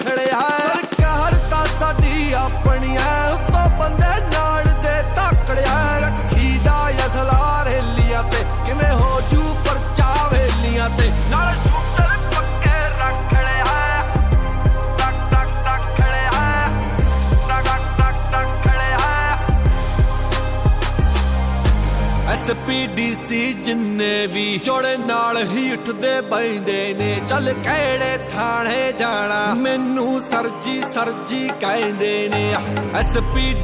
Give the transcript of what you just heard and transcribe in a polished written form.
रख लिया। सरकार तां साडी अपनी है, उत्तों बंदे नाल दे तकड़िया। रखी दा असला रेलियां ते किवें हो जू परचा वेलियां ते, नाल शूटर पक्के रख लिया। टक टक टक लिया, टक टक टक लिया। SPDC जिन्ने भी जोड़े नाल ही उठदे बैंदे ने। चल किहड़े थाणे जाना, मैनू सरजी सरजी कहंदे ने। SPD